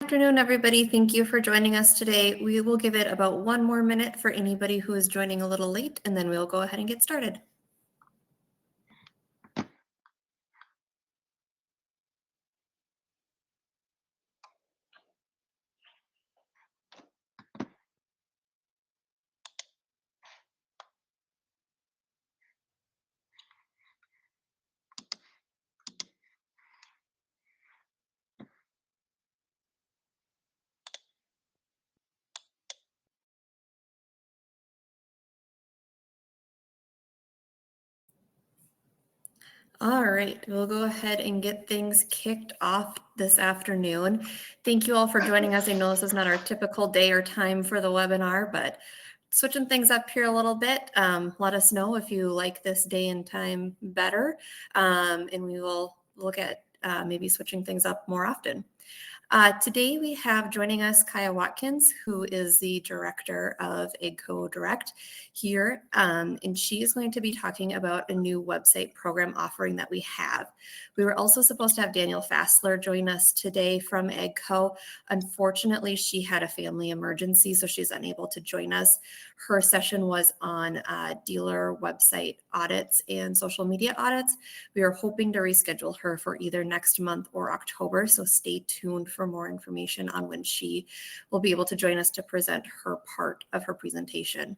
afternoon, everybody. Thank you for joining us today. We will give it about one more minute for anybody who is joining a little late, and then we'll go ahead and get started. All right, we'll go ahead and get things kicked off this afternoon. Thank you all for joining us. I know this is not our typical day or time for the webinar, but switching things up here a little bit. Let us know if you like this day and time better, and we will look at maybe switching things up more often. Today we have joining us Kaya Watkins, who is the director of AGCO Direct here, and she is going to be talking about a new website program offering that we have. We were also supposed to have Daniel Fassler join us today from AGCO. Unfortunately, she had a family emergency, so she's unable to join us. Her session was on dealer website audits and social media audits. We are hoping to reschedule her for either next month or October, so stay tuned for more information on when she will be able to join us to present her part of her presentation.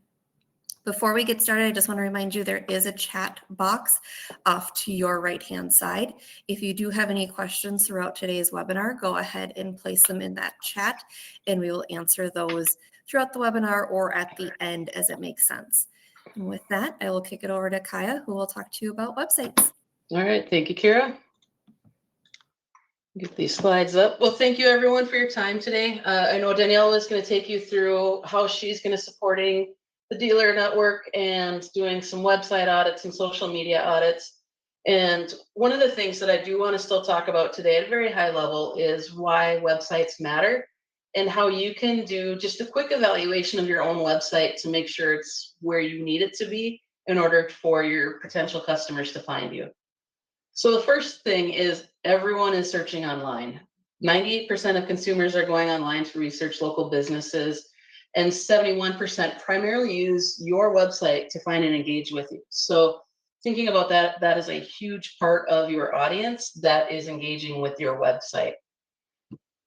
Before we get started, I just want to remind you there is a chat box off to your right-hand side. If you do have any questions throughout today's webinar, go ahead and place them in that chat, and we will answer those throughout the webinar or at the end as it makes sense. And with that, I will kick it over to Kaya, who will talk to you about websites. All right, thank you, Kira. Get these slides up. Well, thank you everyone for your time today. I know Danielle is going to take you through how she's going to supporting the dealer network and doing some website audits and social media audits. And one of the things that I do want to still talk about today at a very high level is why websites matter and how you can do just a quick evaluation of your own website to make sure it's where you need it to be in order for your potential customers to find you. So the first thing is everyone is searching online. 98% of consumers are going online to research local businesses, and 71% primarily use your website to find and engage with you. So thinking about that, that is a huge part of your audience that is engaging with your website.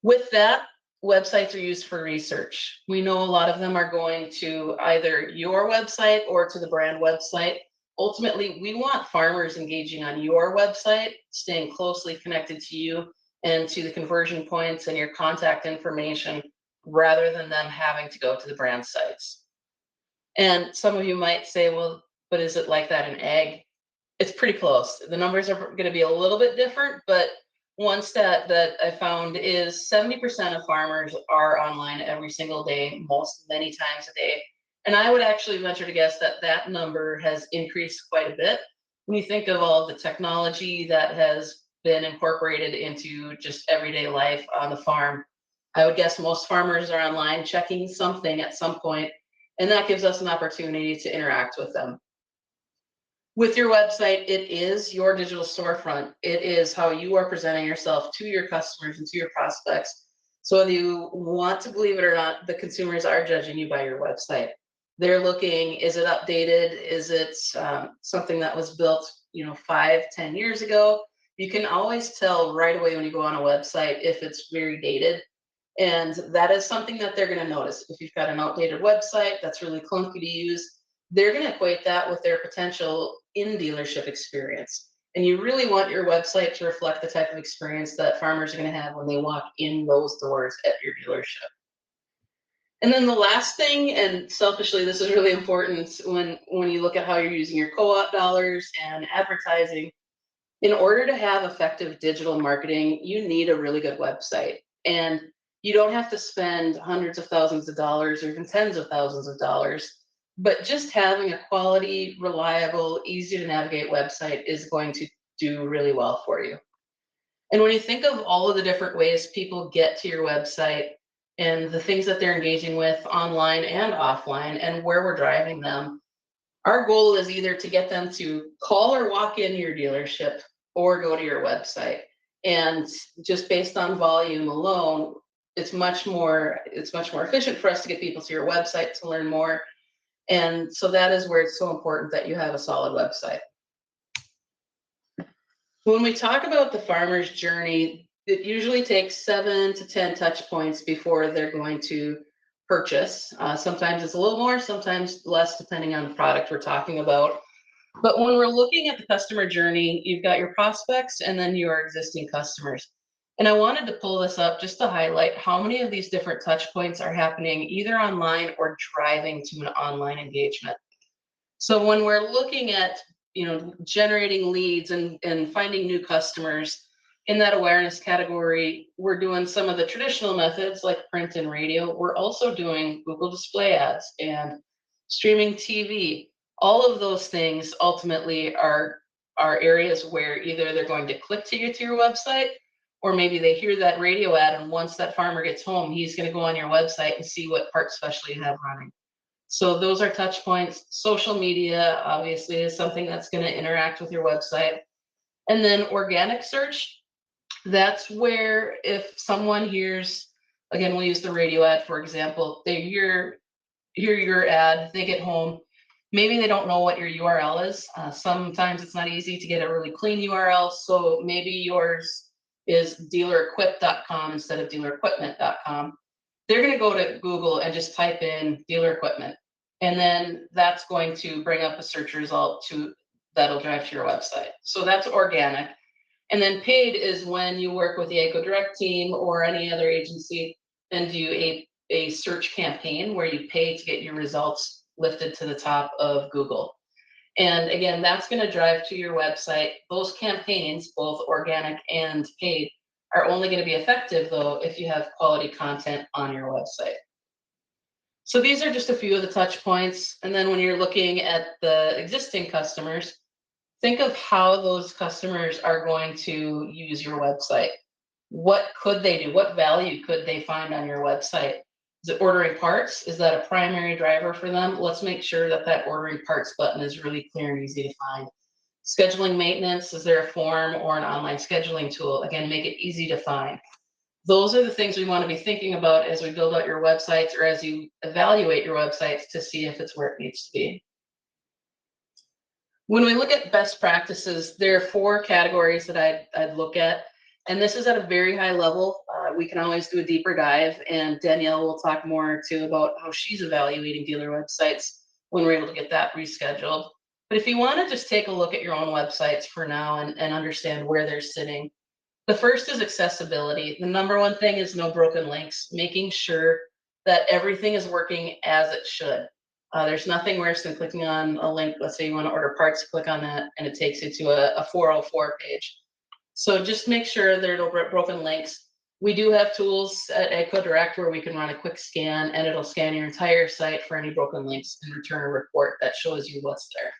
With that, websites are used for research. We know a lot of them are going to either your website or to the brand website. Ultimately, we want farmers engaging on your website, staying closely connected to you and to the conversion points and your contact information, rather than them having to go to the brand sites. And some of you might say, well, but is it like that in ag? It's pretty close. The numbers are going to be a little bit different, but one stat that I found is 70% of farmers are online every single day, many times a day. And I would actually venture to guess that that number has increased quite a bit when you think of all the technology that has been incorporated into just everyday life on the farm. I would guess most farmers are online checking something at some point, and that gives us an opportunity to interact with them. With your website, it is your digital storefront. It is how you are presenting yourself to your customers and to your prospects. So whether you want to believe it or not, the consumers are judging you by your website. They're looking, is it updated? Is it something that was built, 5-10 years ago? You can always tell right away when you go on a website if it's very dated. And that is something that they're going to notice. If you've got an outdated website that's really clunky to use, they're going to equate that with their potential in-dealership experience. And you really want your website to reflect the type of experience that farmers are going to have when they walk in those doors at your dealership. And then the last thing, and selfishly, this is really important when you look at how you're using your co-op dollars and advertising. In order to have effective digital marketing, you need a really good website. And you don't have to spend hundreds of thousands of dollars or even tens of thousands of dollars, but just having a quality, reliable, easy to navigate website is going to do really well for you. And when you think of all of the different ways people get to your website and the things that they're engaging with online and offline and where we're driving them, our goal is either to get them to call or walk in your dealership or go to your website. And just based on volume alone, it's much more efficient for us to get people to your website to learn more. And so that is where it's so important that you have a solid website. When we talk about the farmer's journey, it usually takes 7 to 10 touch points before they're going to purchase. Sometimes it's a little more, sometimes less, depending on the product we're talking about. But when we're looking at the customer journey, you've got your prospects and then your existing customers. And I wanted to pull this up just to highlight how many of these different touch points are happening either online or driving to an online engagement. So when we're looking at, generating leads and finding new customers in that awareness category, we're doing some of the traditional methods like print and radio. We're also doing Google display ads and streaming TV. All of those things ultimately are areas where either they're going to click to your website, or maybe they hear that radio ad, and once that farmer gets home, he's going to go on your website and see what part special you have running. So those are touch points. Social media obviously is something that's going to interact with your website. And then organic search, that's where if someone hears, again, we'll use the radio ad, for example, they hear your ad, they get home, maybe they don't know what your URL is. Sometimes it's not easy to get a really clean URL. So maybe yours is dealerequip.com instead of dealerequipment.com. They're going to go to Google and just type in dealer equipment. And then that's going to bring up a search result that'll drive to your website. So that's organic. And then paid is when you work with the AGCO Direct team or any other agency and do a search campaign where you pay to get your results lifted to the top of Google. And again, that's going to drive to your website. Those campaigns, both organic and paid, are only going to be effective, though, if you have quality content on your website. So these are just a few of the touch points. And then when you're looking at the existing customers, think of how those customers are going to use your website. What could they do? What value could they find on your website? Is it ordering parts? Is that a primary driver for them? Let's make sure that ordering parts button is really clear and easy to find. Scheduling maintenance, is there a form or an online scheduling tool? Again, make it easy to find. Those are the things we want to be thinking about as we build out your websites or as you evaluate your websites to see if it's where it needs to be. When we look at best practices, there are 4 categories that I'd look at, and this is at a very high level. We can always do a deeper dive, and Danielle will talk more too about how she's evaluating dealer websites when we're able to get that rescheduled. But if you want to just take a look at your own websites for now and understand where they're sitting, the first is accessibility. The number one thing is no broken links, making sure that everything is working as it should. There's nothing worse than clicking on a link. Let's say you want to order parts, click on that, and it takes you to a 404 page. So just make sure there are no broken links. We do have tools at AGCO Direct where we can run a quick scan, and it'll scan your entire site for any broken links and return a report that shows you what's there.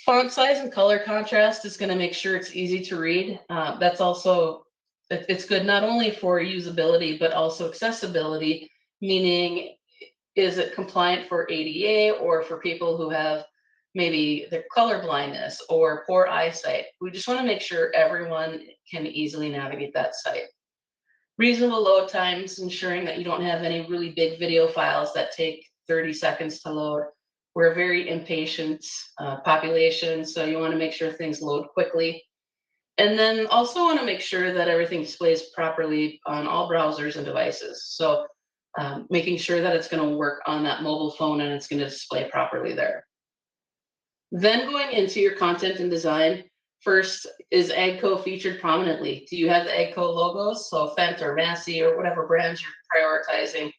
Font size and color contrast is going to make sure it's easy to read. That's also, it's good not only for usability, but also accessibility, meaning is it compliant for ADA or for people who have maybe their color blindness or poor eyesight? We just want to make sure everyone can easily navigate that site. Reasonable load times, ensuring that you don't have any really big video files that take 30 seconds to load. We're a very impatient population, so you want to make sure things load quickly. And then also want to make sure that everything displays properly on all browsers and devices. So making sure that it's going to work on that mobile phone and it's going to display properly there. Then going into your content and design, first, is AGCO featured prominently? Do you have the AGCO logos? So Fendt or Massey or whatever brands you're prioritizing,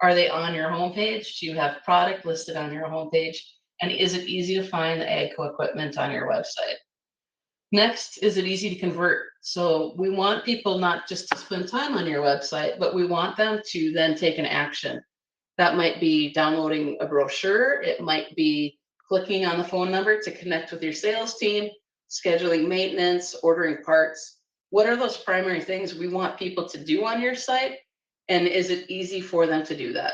are they on your homepage? Do you have product listed on your homepage? And is it easy to find the AGCO equipment on your website? Next, is it easy to convert? So we want people not just to spend time on your website, but we want them to then take an action. That might be downloading a brochure. It might be clicking on the phone number to connect with your sales team, scheduling maintenance, ordering parts. What are those primary things we want people to do on your site? And is it easy for them to do that?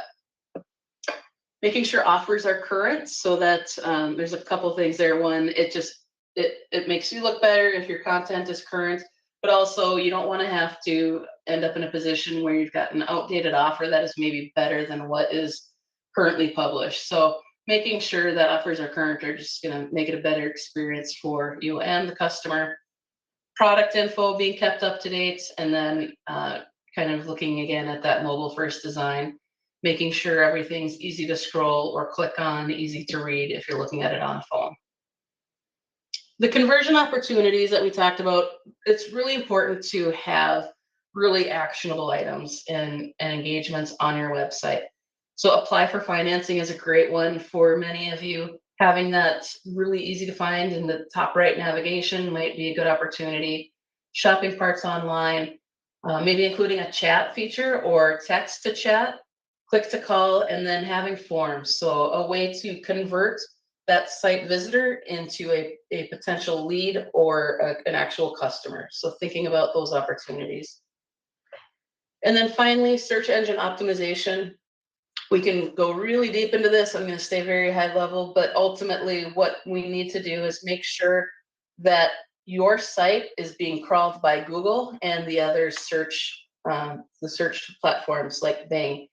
Making sure offers are current, so that there's a couple things there. One, it makes you look better if your content is current, but also you don't want to have to end up in a position where you've got an outdated offer that is maybe better than what is currently published. So making sure that offers are current are just going to make it a better experience for you and the customer. Product info being kept up to date, and then kind of looking again at that mobile first design, making sure everything's easy to scroll or click on, easy to read if you're looking at it on phone. The conversion opportunities that we talked about, it's really important to have really actionable items and engagements on your website. So apply for financing is a great one for many of you. Having that really easy to find in the top right navigation might be a good opportunity. Shopping parts online, maybe including a chat feature or text to chat, click to call, and then having forms. So a way to convert that site visitor into a potential lead or an actual customer. So thinking about those opportunities. And then finally, search engine optimization. We can go really deep into this. I'm going to stay very high level, but ultimately what we need to do is make sure that your site is being crawled by Google and the other search, the search platforms like Bing.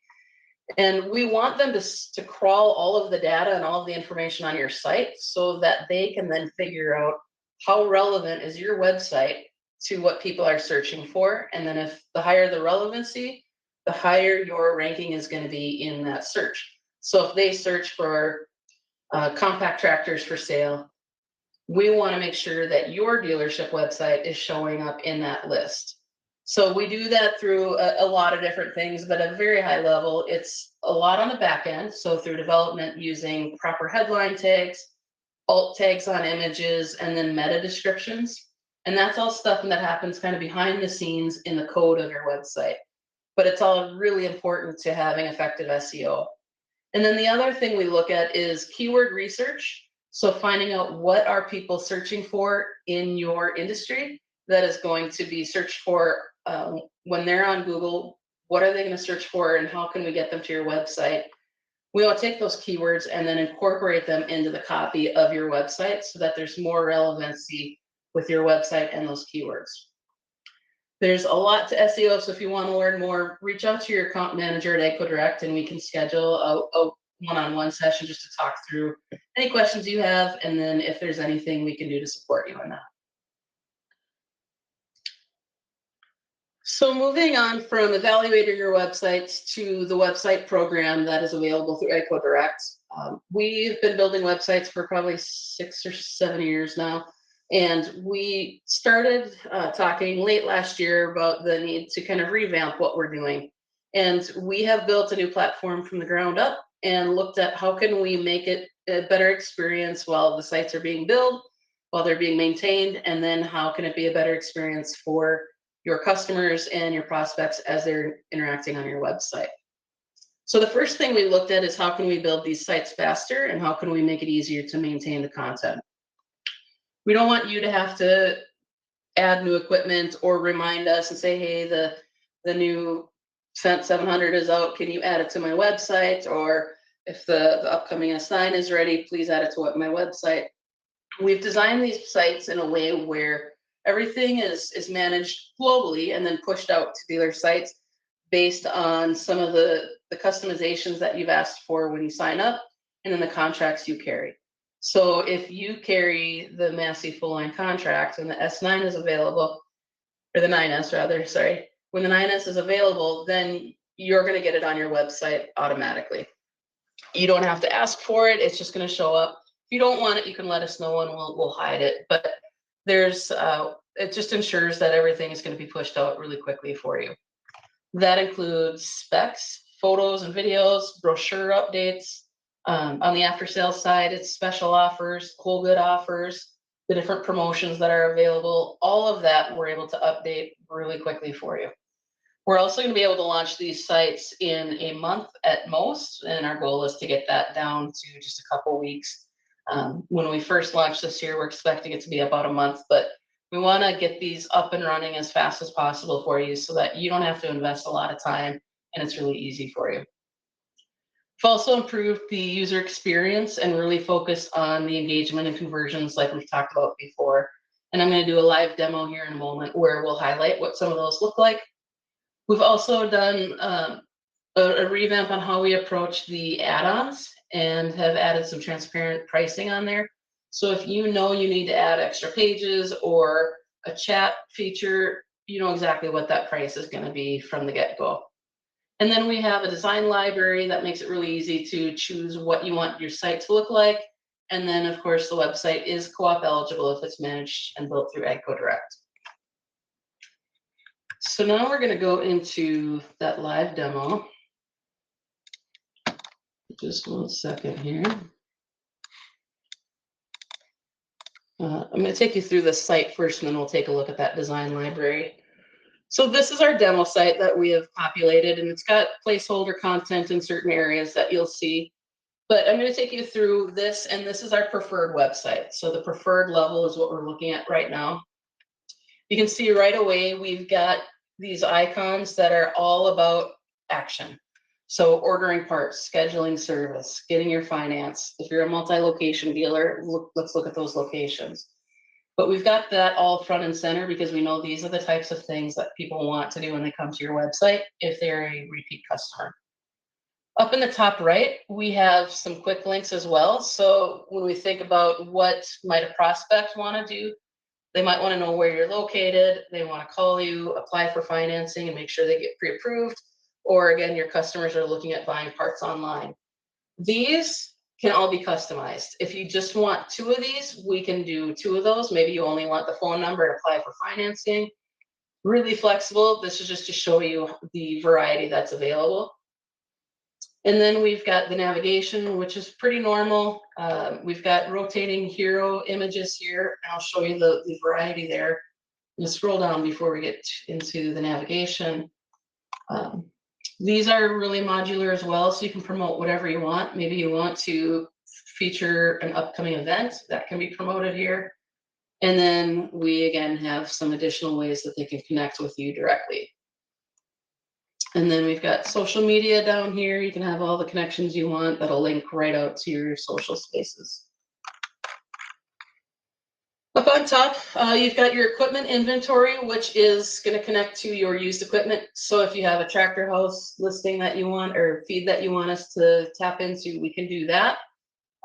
And we want them to crawl all of the data and all of the information on your site so that they can then figure out how relevant is your website to what people are searching for. And then if the higher the relevancy, the higher your ranking is going to be in that search. So if they search for compact tractors for sale, we want to make sure that your dealership website is showing up in that list. So we do that through a lot of different things, but at a very high level, it's a lot on the back end. So through development using proper headline tags, alt tags on images, and then meta descriptions. And that's all stuff that happens kind of behind the scenes in the code of your website. But it's all really important to having effective SEO. And then the other thing we look at is keyword research. So finding out what are people searching for in your industry that is going to be searched for when they're on Google. What are they going to search for, and how can we get them to your website? We want to take those keywords and then incorporate them into the copy of your website so that there's more relevancy with your website and those keywords. There's a lot to SEO, so if you want to learn more, reach out to your account manager at AGCO Direct, and we can schedule a one-on-one session just to talk through any questions you have, and then if there's anything we can do to support you in that. So moving on from evaluating your websites to the website program that is available through AGCO Direct. We've been building websites for probably 6 or 7 years now. And we started talking late last year about the need to kind of revamp what we're doing. And we have built a new platform from the ground up and looked at how can we make it a better experience while the sites are being built, while they're being maintained, and then how can it be a better experience for your customers and your prospects as they're interacting on your website. So the first thing we looked at is how can we build these sites faster and how can we make it easier to maintain the content. We don't want you to have to add new equipment or remind us and say, hey, the new Fendt 700 is out, can you add it to my website? Or if the upcoming S9 is ready, please add it to my website. We've designed these sites in a way where everything is managed globally and then pushed out to dealer sites based on some of the customizations that you've asked for when you sign up and then the contracts you carry. So if you carry the Massey full line contract and the S9 is available, or the 9S rather, sorry, when the 9S is available, then you're going to get it on your website automatically. You don't have to ask for it. It's just going to show up. If you don't want it, you can let us know and we'll hide it. But there's it just ensures that everything is going to be pushed out really quickly for you. That includes specs, photos and videos, brochure updates. On the after sales side, it's special offers, cool good offers, the different promotions that are available. All of that we're able to update really quickly for you. We're also going to be able to launch these sites in a month at most, and our goal is to get that down to just a couple weeks. When we first launched this year, we're expecting it to be about a month, but we want to get these up and running as fast as possible for you so that you don't have to invest a lot of time and it's really easy for you. We've also improved the user experience and really focused on the engagement and conversions like we've talked about before. And I'm going to do a live demo here in a moment where we'll highlight what some of those look like. We've also done a revamp on how we approach the add-ons and have added some transparent pricing on there. So if you know you need to add extra pages or a chat feature, you know exactly what that price is going to be from the get-go. And then we have a design library that makes it really easy to choose what you want your site to look like. And then, of course, the website is co-op eligible if it's managed and built through AGCO Direct. So now we're going to go into that live demo. Just 1 second here. I'm going to take you through the site first, and then we'll take a look at that design library. So this is our demo site that we have populated, and it's got placeholder content in certain areas that you'll see. But I'm going to take you through this, and this is our preferred website. So the preferred level is what we're looking at right now. You can see right away we've got these icons that are all about action. So ordering parts, scheduling service, getting your finance. If you're a multi-location dealer, let's look at those locations. But we've got that all front and center because we know these are the types of things that people want to do when they come to your website if they're a repeat customer. Up in the top right, we have some quick links as well. So when we think about what might a prospect want to do, they might want to know where you're located. They want to call you, apply for financing, and make sure they get pre-approved. Or again, your customers are looking at buying parts online. These can all be customized. If you just want 2 of these, we can do 2 of those. Maybe you only want the phone number to apply for financing. Really flexible. This is just to show you the variety that's available. And then we've got the navigation, which is pretty normal. We've got rotating hero images here, and I'll show you the variety there. We'll scroll down before we get into the navigation. These are really modular as well, so you can promote whatever you want. Maybe you want to feature an upcoming event that can be promoted here. And then we, again, have some additional ways that they can connect with you directly. And then we've got social media down here. You can have all the connections you want that'll link right out to your social spaces. Up on top, you've got your equipment inventory, which is going to connect to your used equipment. So if you have a tractor house listing that you want or feed that you want us to tap into, we can do that.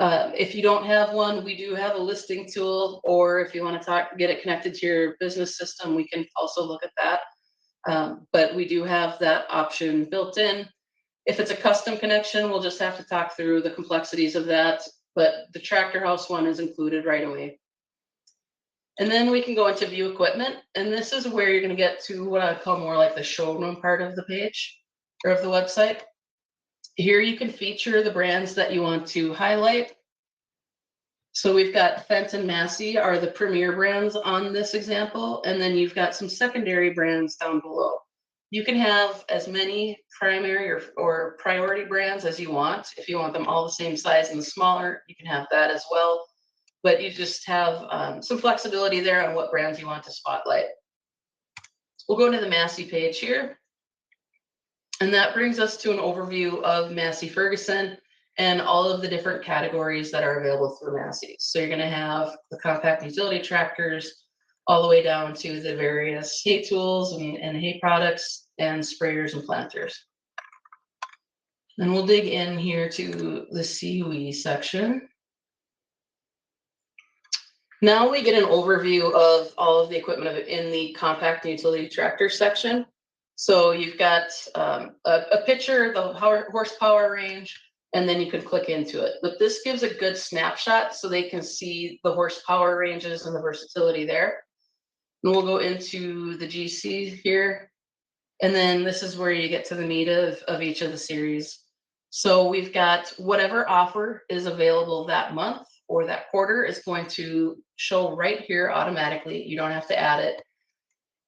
If you don't have one, we do have a listing tool, or if you want to get it connected to your business system, we can also look at that. But we do have that option built in. If it's a custom connection, we'll just have to talk through the complexities of that. But the tractor house one is included right away. And then we can go into view equipment. And this is where you're going to get to what I call more like the showroom part of the page or of the website. Here you can feature the brands that you want to highlight. So we've got Fendt and Massey are the premier brands on this example. And then you've got some secondary brands down below. You can have as many primary or priority brands as you want. If you want them all the same size and smaller, you can have that as well. But you just have some flexibility there on what brands you want to spotlight. We'll go to the Massey page here. And that brings us to an overview of Massey Ferguson and all of the different categories that are available through Massey. So you're going to have the compact utility tractors all the way down to the various hay tools and hay products and sprayers and planters. And we'll dig in here to the CUE section. Now we get an overview of all of the equipment in the compact and utility tractor section. So you've got a picture, the horsepower range, and then you can click into it. But this gives a good snapshot so they can see the horsepower ranges and the versatility there. And we'll go into the GC here. And then this is where you get to the meat of each of the series. So we've got whatever offer is available that month or that quarter is going to show right here automatically. You don't have to add it.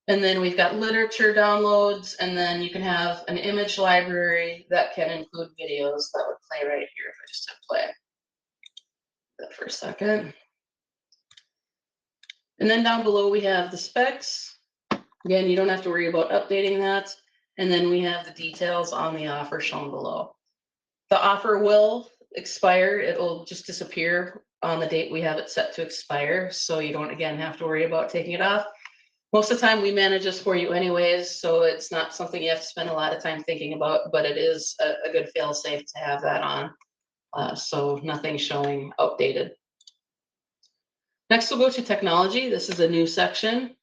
And then we've got literature downloads, and then you can have an image library that can include videos that would play right here if I just hit play. That for a second. And then down below we have the specs. Again, you don't have to worry about updating that. And then we have the details on the offer shown below. The offer will expire. It'll just disappear on the date we have it set to expire. So you don't, again, have to worry about taking it off. Most of the time we manage this for you anyways, so it's not something you have to spend a lot of time thinking about, but it is a good fail safe to have that on. So nothing showing outdated. Next, we'll go to technology. This is a new section.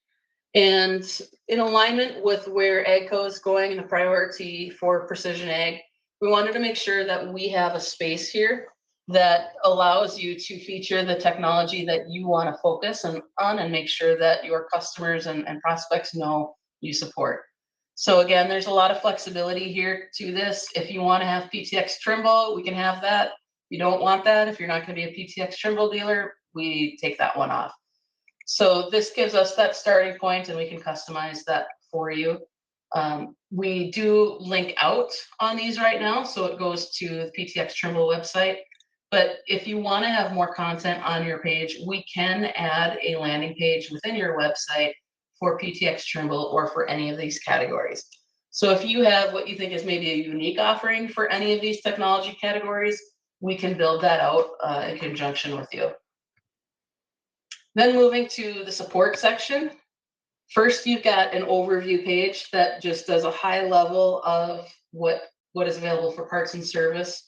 And in alignment with where AGCO is going and the priority for precision ag, we wanted to make sure that we have a space here that allows you to feature the technology that you want to focus on and make sure that your customers and prospects know you support. So again, there's a lot of flexibility here to this. If you want to have PTx Trimble, we can have that. If you don't want that, if you're not going to be a PTx Trimble dealer, we take that one off. So this gives us that starting point and we can customize that for you. We do link out on these right now, so it goes to the PTx Trimble website. But if you want to have more content on your page, we can add a landing page within your website for PTx Trimble or for any of these categories. So if you have what you think is maybe a unique offering for any of these technology categories, we can build that out in conjunction with you. Then moving to the support section. First, you've got an overview page that just does a high level of what is available for parts and service.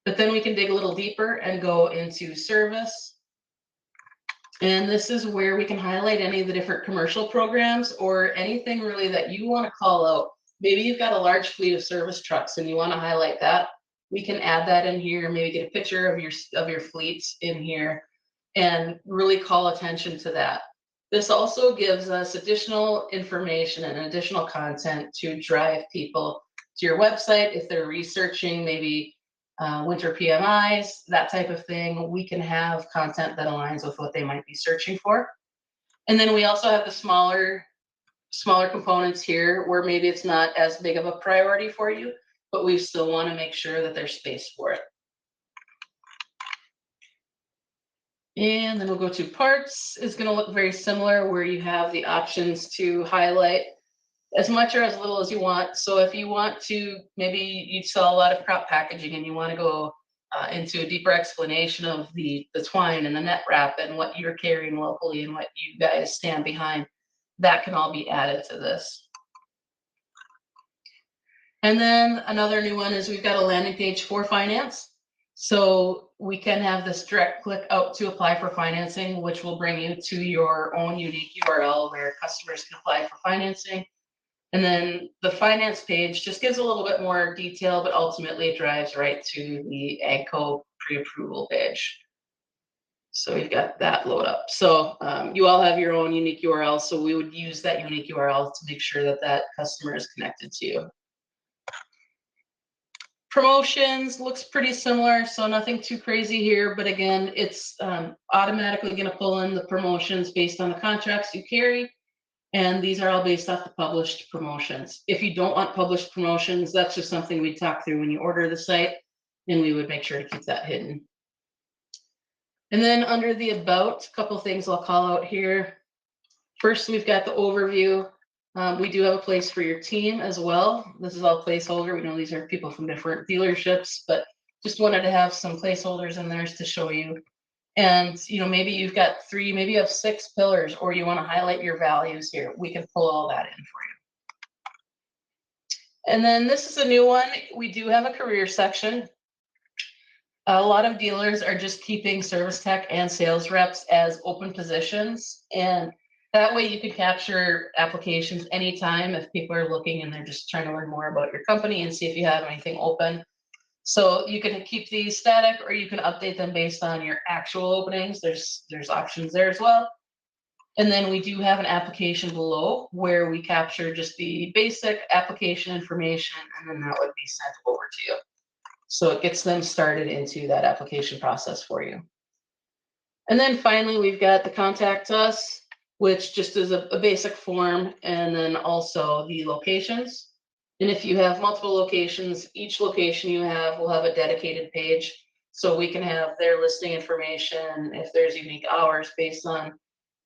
But then we can dig a little deeper and go into service. And this is where we can highlight any of the different commercial programs or anything really that you want to call out. Maybe you've got a large fleet of service trucks and you want to highlight that. We can add that in here, maybe get a picture of your fleets in here and really call attention to that. This also gives us additional information and additional content to drive people to your website. If they're researching maybe winter PMIs, that type of thing, we can have content that aligns with what they might be searching for. And then we also have the smaller components here where maybe it's not as big of a priority for you, but we still want to make sure that there's space for it. And then we'll go to parts. It's going to look very similar where you have the options to highlight as much or as little as you want. So if you want to, maybe you sell a lot of crop packaging and you want to go into a deeper explanation of the twine and the net wrap and what you're carrying locally and what you guys stand behind, that can all be added to this. And then another new one is we've got a landing page for finance. So we can have this direct click out to apply for financing, which will bring you to your own unique URL where customers can apply for financing. And then the finance page just gives a little bit more detail, but ultimately it drives right to the AGCO pre-approval page. So we've got that load up. So you all have your own unique URL. So we would use that unique URL to make sure that that customer is connected to you. Promotions looks pretty similar, so nothing too crazy here, but again, it's automatically going to pull in the promotions based on the contracts you carry, and these are all based off the published promotions. If you don't want published promotions, that's just something we talk through when you order the site, and we would make sure to keep that hidden. And then under the about, a couple things I'll call out here. First, we've got the overview. We do have a place for your team as well. This is all placeholder. We know these are people from different dealerships, but just wanted to have some placeholders in there to show you. And maybe you've got 3, maybe you have 6 pillars, or you want to highlight your values here. We can pull all that in for you. And then this is a new one. We do have a career section. A lot of dealers are just keeping service tech and sales reps as open positions, and that way you can capture applications anytime if people are looking and they're just trying to learn more about your company and see if you have anything open. So you can keep these static or you can update them based on your actual openings. There's options there as well. And then we do have an application below where we capture just the basic application information, and then that would be sent over to you. So it gets them started into that application process for you. And then finally, we've got the contact us, which just is a basic form, and then also the locations. And if you have multiple locations, each location you have will have a dedicated page. So we can have their listing information, if there's unique hours based on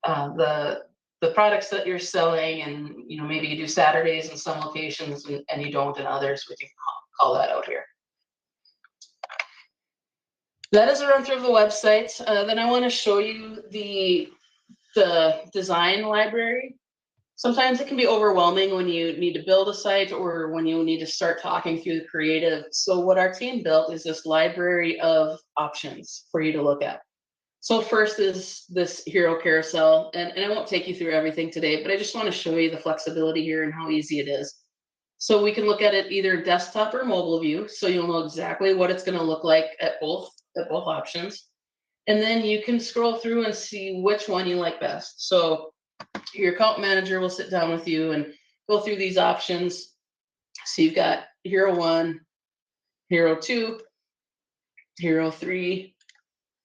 the products that you're selling, and maybe you do Saturdays in some locations and you don't in others, we can call that out here. That is a run through of the website. Then I want to show you the design library. Sometimes it can be overwhelming when you need to build a site or when you need to start talking through the creative. So what our team built is this library of options for you to look at. So first is this hero carousel, and I won't take you through everything today, but I just want to show you the flexibility here and how easy it is. So we can look at it either desktop or mobile view, so you'll know exactly what it's going to look like at both options. And then you can scroll through and see which one you like best. So your account manager will sit down with you and go through these options. So you've got Hero 1, Hero 2, Hero 3,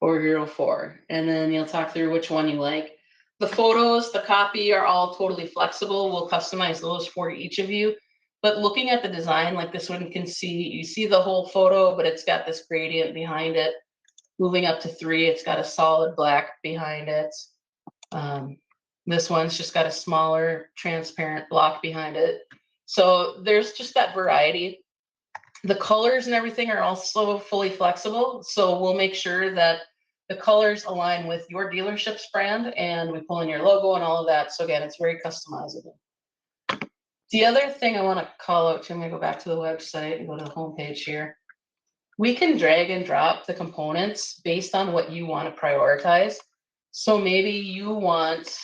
or Hero 4. And then you'll talk through which one you like. The photos, the copy are all totally flexible. We'll customize those for each of you. But looking at the design, like this one, you see the whole photo, but it's got this gradient behind it. Moving up to 3, it's got a solid black behind it. This one's just got a smaller transparent block behind it. So there's just that variety. The colors and everything are also fully flexible. So we'll make sure that the colors align with your dealership's brand, and we pull in your logo and all of that. So again, it's very customizable. The other thing I want to call out to, I'm going to go back to the website and go to the homepage here. We can drag and drop the components based on what you want to prioritize. So maybe you want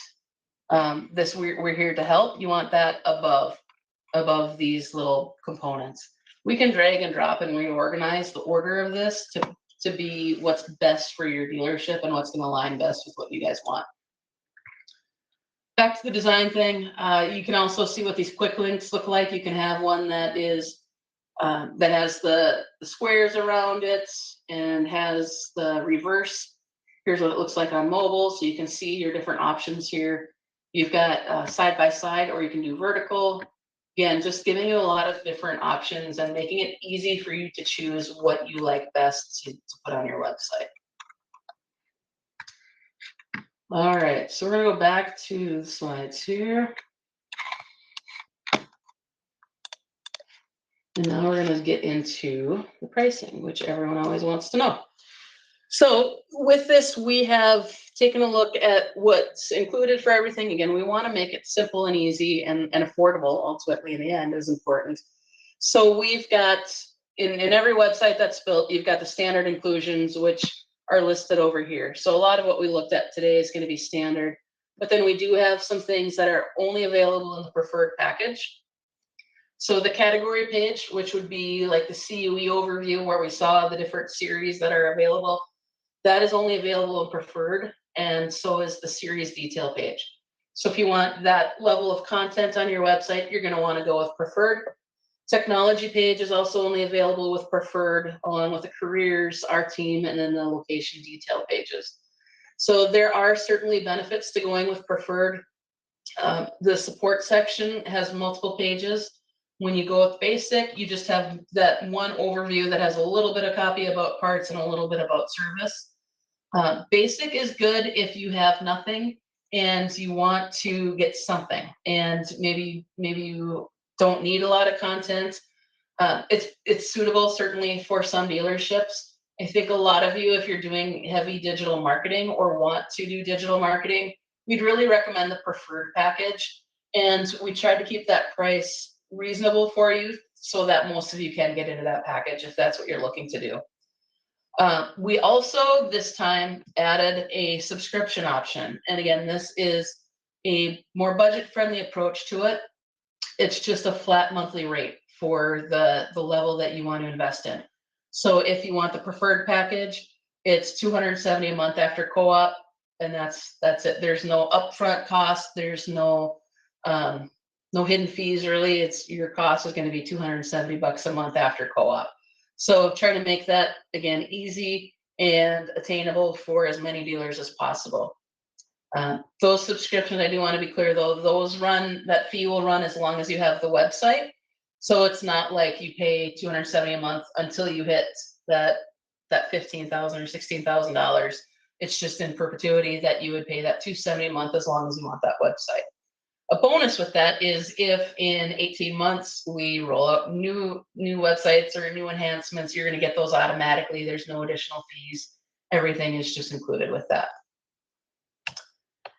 this, we're here to help. You want that above these little components. We can drag and drop and reorganize the order of this to be what's best for your dealership and what's going to align best with what you guys want. Back to the design thing, you can also see what these quick links look like. You can have one that is that has the squares around it and has the reverse. Here's what it looks like on mobile, so you can see your different options here. You've got side by side, or you can do vertical. Again, just giving you a lot of different options and making it easy for you to choose what you like best to put on your website. All right, so we're gonna go back to the slides here. And now we're gonna get into the pricing, which everyone always wants to know. So with this, we have taken a look at what's included for everything. Again, we want to make it simple and easy and affordable. Ultimately, in the end, is important. So we've got in every website that's built, you've got the standard inclusions, which are listed over here. So a lot of what we looked at today is going to be standard, but then we do have some things that are only available in the preferred package. So the category page, which would be like the CUE overview where we saw the different series that are available, that is only available in preferred, and so is the series detail page. So if you want that level of content on your website, you're going to want to go with preferred. Technology page is also only available with preferred, along with the careers, our team, and then the location detail pages. So there are certainly benefits to going with preferred. The support section has multiple pages. When you go with basic, you just have that one overview that has a little bit of copy about parts and a little bit about service. Basic is good if you have nothing and you want to get something, and maybe you don't need a lot of content. It's suitable certainly for some dealerships. I think a lot of you, if you're doing heavy digital marketing or want to do digital marketing, we'd really recommend the preferred package. And we tried to keep that price reasonable for you so that most of you can get into that package if that's what you're looking to do. We also this time added a subscription option. And again, this is a more budget-friendly approach to it. It's just a flat monthly rate for the level that you want to invest in. So if you want the preferred package, it's $270 a month after co-op, and that's it. There's no upfront cost. There's no hidden fees really. It's your cost is going to be $270 a month after co-op. So trying to make that again easy and attainable for as many dealers as possible. Those subscriptions, I do want to be clear though, that fee will run as long as you have the website. So it's not like you pay $270 a month until you hit that $15,000 or $16,000. It's just in perpetuity that you would pay that $270 a month as long as you want that website. A bonus with that is if in 18 months we roll out new websites or new enhancements, you're going to get those automatically. There's no additional fees. Everything is just included with that.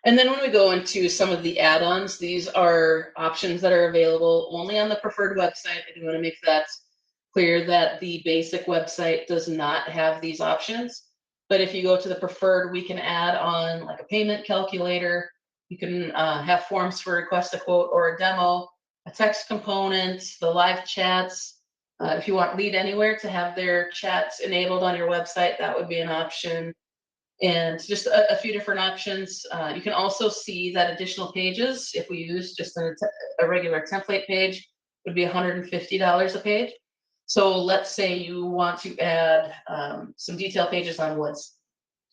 And then when we go into some of the add-ons, these are options that are available only on the preferred website. I do want to make that clear that the basic website does not have these options. But if you go to the preferred, we can add on like a payment calculator. You can have forms for request a quote or a demo, a text component, the live chats. If you want Lead Anywhere to have their chats enabled on your website, that would be an option. And just a few different options. You can also see that additional pages, if we use just a regular template page, would be $150 a page. So let's say you want to add some detail pages on woods.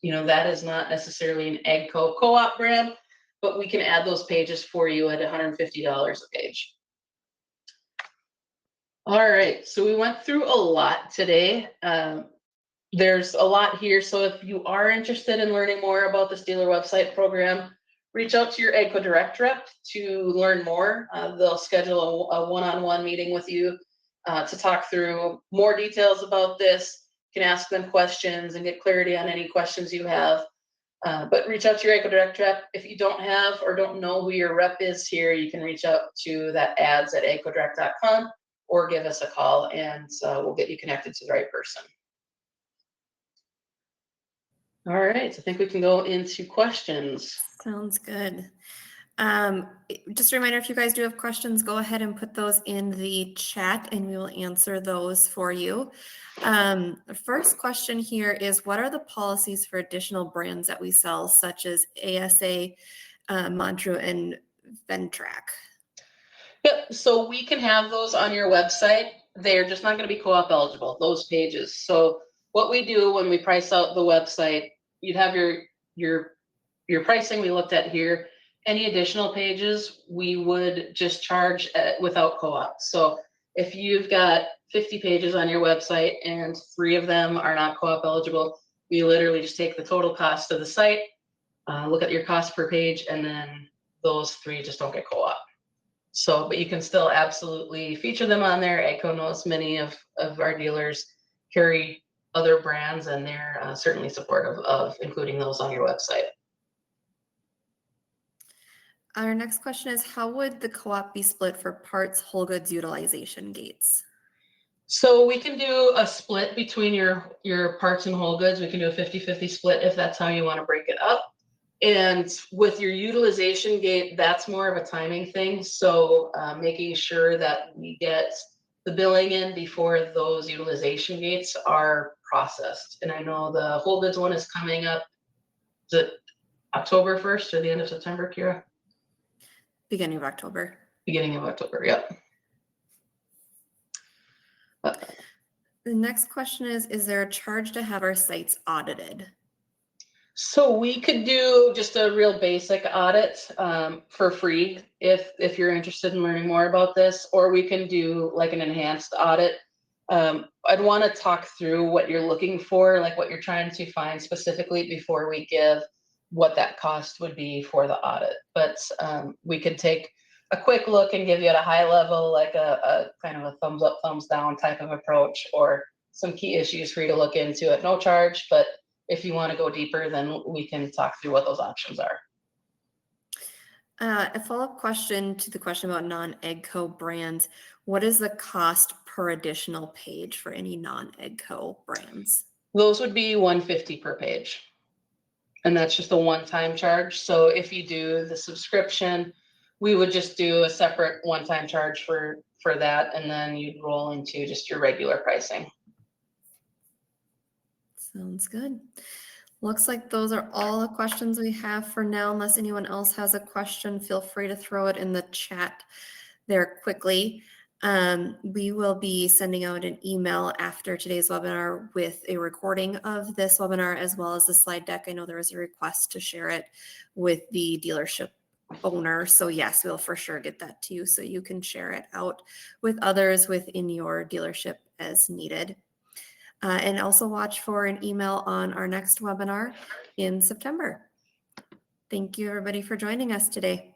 You know, that is not necessarily an AGCO co-op brand, but we can add those pages for you at $150 a page. All right, so we went through a lot today. There's a lot here, so if you are interested in learning more about this dealer website program, reach out to your AGCO Direct rep to learn more. They'll schedule a one-on-one meeting with you to talk through more details about this. You can ask them questions and get clarity on any questions you have. But reach out to your AGCO Direct rep. If you don't have or don't know who your rep is here, you can reach out to that ads@agcodirect.com or give us a call, and we'll get you connected to the right person. All right, I think we can go into questions. Sounds good. Just a reminder, if you guys do have questions, go ahead and put those in the chat and we will answer those for you. The first question here is, what are the policies for additional brands that we sell, such as ASA, Montreux, and Ventrac? Yep, so we can have those on your website. They're just not going to be co-op eligible, those pages. So what we do when we price out the website, you'd have your pricing we looked at here. Any additional pages, we would just charge without co-op. So if you've got 50 pages on your website and 3 of them are not co-op eligible, we literally just take the total cost of the site, look at your cost per page, and then those 3 just don't get co-op. So, but you can still absolutely feature them on there. AGCO knows many of our dealers carry other brands, and they're certainly supportive of including those on your website. Our next question is, how would the co-op be split for parts, whole goods, utilization gates? So we can do a split between your parts and whole goods. We can do a 50-50 split if that's how you want to break it up. And with your utilization gate, that's more of a timing thing. So making sure that we get the billing in before those utilization gates are processed. And I know the whole goods one is coming up. Is it October 1st or the end of September, Kira? Beginning of October. Beginning of October, yep. The next question is there a charge to have our sites audited? So we could do just a real basic audit for free if you're interested in learning more about this, or we can do like an enhanced audit. I'd want to talk through what you're looking for, like what you're trying to find specifically before we give what that cost would be for the audit. But we could take a quick look and give you at a high level, like a kind of a thumbs up, thumbs down type of approach, or some key issues for you to look into at no charge. But if you want to go deeper, then we can talk through what those options are. A follow-up question to the question about non-AGCO brands. What is the cost per additional page for any non-AGCO brands? Those would be $150 per page. And that's just a one-time charge. So if you do the subscription, we would just do a separate one-time charge for that, and then you'd roll into just your regular pricing. Sounds good. Looks like those are all the questions we have for now. Unless anyone else has a question, feel free to throw it in the chat there quickly. We will be sending out an email after today's webinar with a recording of this webinar as well as the slide deck. I know there was a request to share it with the dealership owner. So yes, we'll for sure get that to you so you can share it out with others within your dealership as needed. And also watch for an email on our next webinar in September. Thank you everybody for joining us today.